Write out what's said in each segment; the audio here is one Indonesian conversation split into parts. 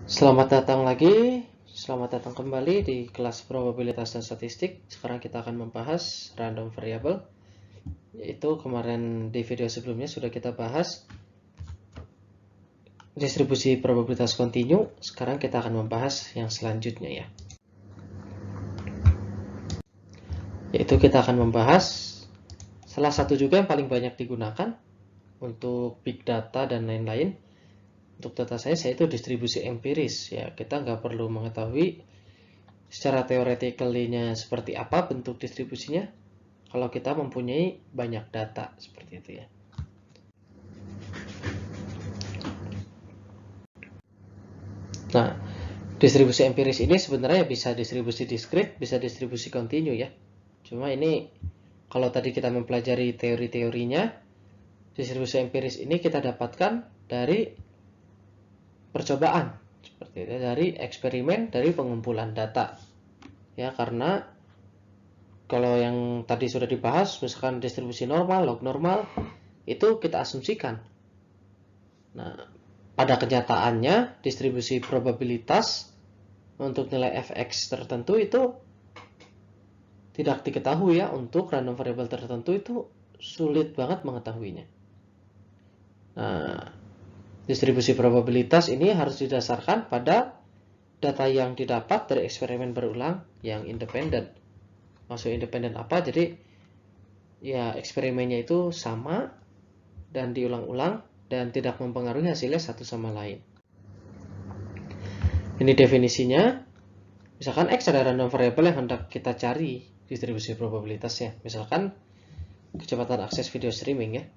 Selamat datang lagi, selamat datang kembali di kelas probabilitas dan statistik. Sekarang kita akan membahas random variable, yaitu kemarin di video sebelumnya sudah kita bahas distribusi probabilitas kontinu. Sekarang kita akan membahas yang selanjutnya ya, yaitu kita akan membahas salah satu juga yang paling banyak digunakan untuk big data dan lain-lain. Untuk data science yaitu distribusi empiris ya, kita nggak perlu mengetahui secara teoretikalinya seperti apa bentuk distribusinya kalau kita mempunyai banyak data seperti itu ya. Nah, distribusi empiris ini sebenarnya bisa distribusi diskrit, bisa distribusi kontinu ya. Cuma ini kalau tadi kita mempelajari teori-teorinya, distribusi empiris ini kita dapatkan dari percobaan, seperti itu, dari eksperimen, dari pengumpulan data. Ya, karena kalau yang tadi sudah dibahas, misalkan distribusi normal, log normal, itu kita asumsikan. Nah, pada kenyataannya, distribusi probabilitas untuk nilai fx tertentu itu tidak diketahui ya. Untuk random variable tertentu itu sulit banget mengetahuinya. Nah, distribusi probabilitas ini harus didasarkan pada data yang didapat dari eksperimen berulang yang independen. Maksud independen apa? Jadi ya eksperimennya itu sama dan diulang-ulang dan tidak mempengaruhi hasilnya satu sama lain. Ini definisinya. Misalkan X ada random variable yang hendak kita cari distribusi probabilitasnya. Misalkan kecepatan akses video streaming ya.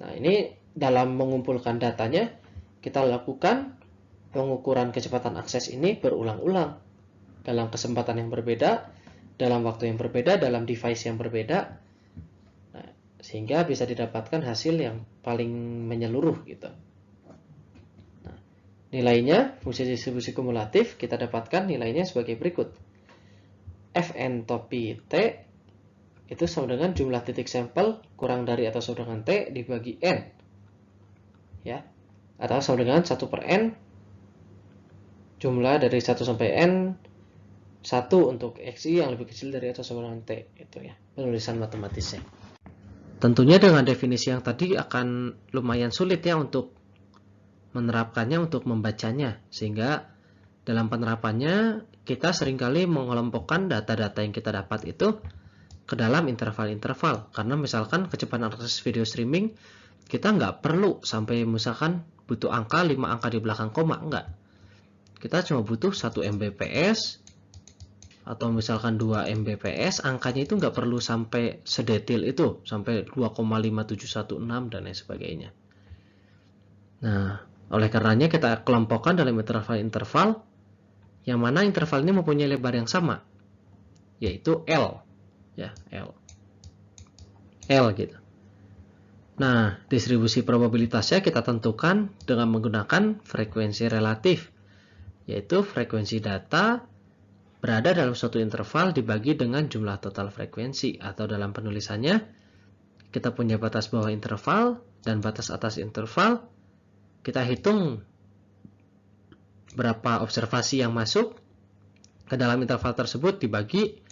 Nah, ini dalam mengumpulkan datanya, kita lakukan pengukuran kecepatan akses ini berulang-ulang dalam kesempatan yang berbeda, dalam waktu yang berbeda, dalam device yang berbeda. Nah, sehingga bisa didapatkan hasil yang paling menyeluruh gitu. Nah, nilainya, fungsi distribusi kumulatif, kita dapatkan nilainya sebagai berikut. Fn topi T itu sama dengan jumlah titik sampel kurang dari atau sama dengan T dibagi N. Ya, atau sama dengan 1 per N, jumlah dari 1 sampai N, 1 untuk XI yang lebih kecil dari atau sama dengan T. Itu ya, penulisan matematisnya. Tentunya dengan definisi yang tadi akan lumayan sulit ya untuk menerapkannya, untuk membacanya. Sehingga dalam penerapannya kita seringkali mengelompokkan data-data yang kita dapat itu ke dalam interval-interval. Karena misalkan kecepatan akses video streaming, kita nggak perlu sampai misalkan butuh angka 5 angka di belakang koma, enggak. Kita cuma butuh 1 Mbps atau misalkan 2 Mbps, angkanya itu nggak perlu sampai sedetil itu, sampai 2,5716 dan lain sebagainya. Nah, oleh karenanya kita kelompokkan dalam interval-interval yang mana interval ini mempunyai lebar yang sama, yaitu L. Ya, L gitu. Nah, distribusi probabilitasnya kita tentukan dengan menggunakan frekuensi relatif, yaitu frekuensi data berada dalam suatu interval dibagi dengan jumlah total frekuensi, atau dalam penulisannya kita punya batas bawah interval dan batas atas interval. Kita hitung berapa observasi yang masuk ke dalam interval tersebut dibagi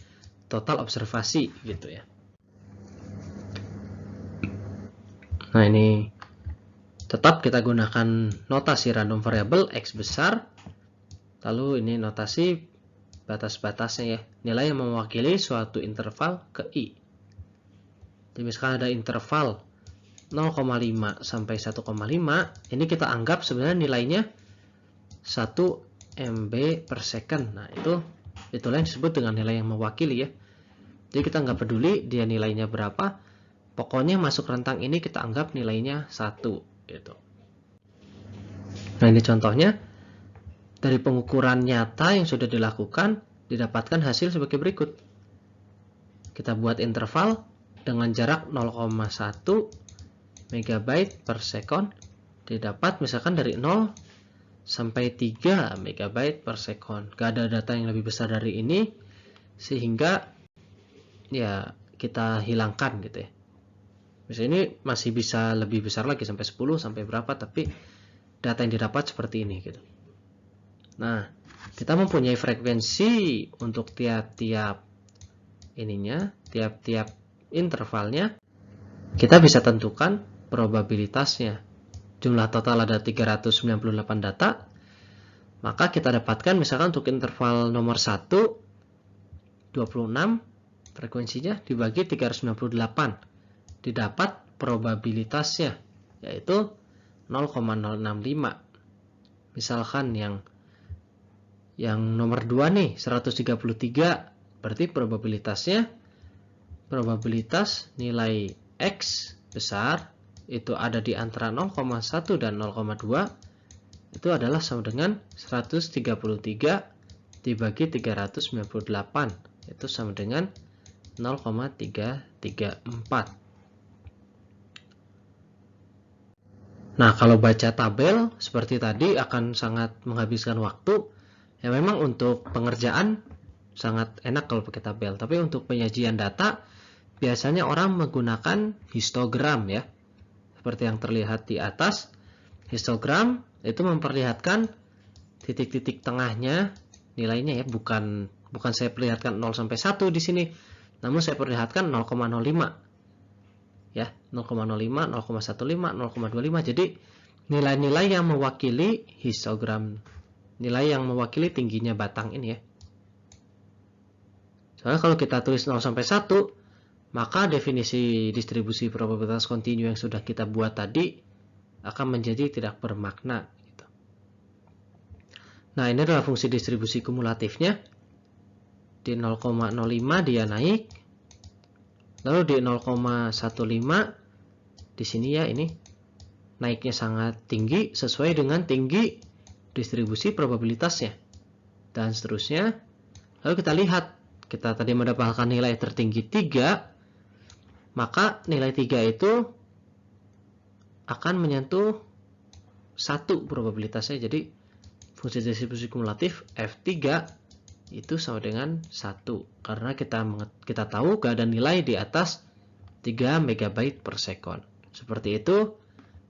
total observasi gitu ya. Nah, ini tetap kita gunakan notasi random variable X besar. Lalu ini notasi batas-batasnya ya. Nilai yang mewakili suatu interval ke I. Jadi misalkan ada interval 0,5 sampai 1,5. Ini kita anggap sebenarnya nilainya 1 MB per second. Nah, itulah yang disebut dengan nilai yang mewakili ya. Jadi kita nggak peduli dia nilainya berapa. Pokoknya masuk rentang ini kita anggap nilainya 1 gitu. Nah, ini contohnya dari pengukuran nyata yang sudah dilakukan, didapatkan hasil sebagai berikut. Kita buat interval dengan jarak 0,1 MB per second, didapat misalkan dari 0 sampai 3 MB per second. Gak ada data yang lebih besar dari ini, sehingga ya kita hilangkan gitu ya. Misalnya ini masih bisa lebih besar lagi sampai 10 sampai berapa, tapi data yang didapat seperti ini gitu. Nah, kita mempunyai frekuensi untuk tiap-tiap tiap-tiap intervalnya. Kita bisa tentukan probabilitasnya. Jumlah total ada 398 data. Maka kita dapatkan misalkan untuk interval nomor 1 26 frekuensinya dibagi 398. Didapat probabilitasnya yaitu 0,065. Misalkan yang nomor 2 nih 133, berarti probabilitas nilai X besar itu ada di antara 0,1 dan 0,2 itu adalah sama dengan 133 dibagi 398, itu sama dengan 0,334. Nah, kalau baca tabel seperti tadi akan sangat menghabiskan waktu. Ya memang untuk pengerjaan sangat enak kalau pakai tabel, tapi untuk penyajian data biasanya orang menggunakan histogram ya. Seperti yang terlihat di atas. Histogram itu memperlihatkan titik-titik tengahnya nilainya ya, bukan saya perlihatkan 0 sampai 1 di sini, namun saya perlihatkan 0,05 ya, 0,05, 0,15, 0,25. Jadi nilai-nilai yang mewakili histogram, nilai yang mewakili tingginya batang ini ya. Soalnya kalau kita tulis 0 sampai 1, maka definisi distribusi probabilitas kontinu yang sudah kita buat tadi akan menjadi tidak bermakna gitu. Nah, ini adalah fungsi distribusi kumulatifnya. Di 0,05 dia naik. Lalu di 0,15 di sini ya, ini naiknya sangat tinggi sesuai dengan tinggi distribusi probabilitasnya. Dan seterusnya. Lalu kita lihat, kita tadi mendapatkan nilai tertinggi 3, maka nilai 3 itu akan menyentuh 1 probabilitasnya. Jadi fungsi distribusi kumulatif F3 itu sama dengan 1, karena kita tahu gak ada nilai di atas 3 MB per second. Seperti itu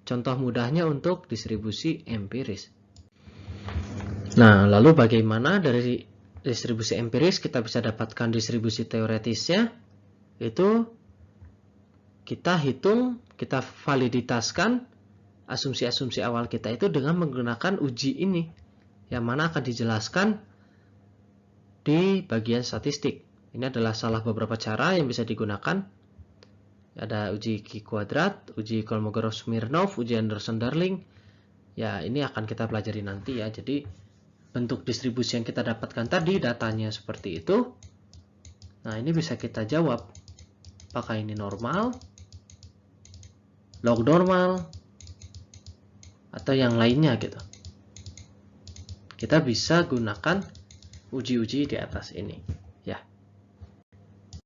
contoh mudahnya untuk distribusi empiris. Nah, lalu bagaimana dari distribusi empiris kita bisa dapatkan distribusi teoretisnya? Itu kita hitung, kita validitaskan asumsi-asumsi awal kita itu dengan menggunakan uji ini, yang mana akan dijelaskan di bagian statistik. Ini adalah salah beberapa cara yang bisa digunakan. Ada uji Q-kuadrat, uji Kolmogorov-Smirnov, uji Anderson-Darling. Ya, ini akan kita pelajari nanti ya. Jadi bentuk distribusi yang kita dapatkan tadi, datanya seperti itu. Nah, ini bisa kita jawab. Apakah ini normal, log normal, atau yang lainnya gitu. Kita bisa gunakan uji-uji di atas ini.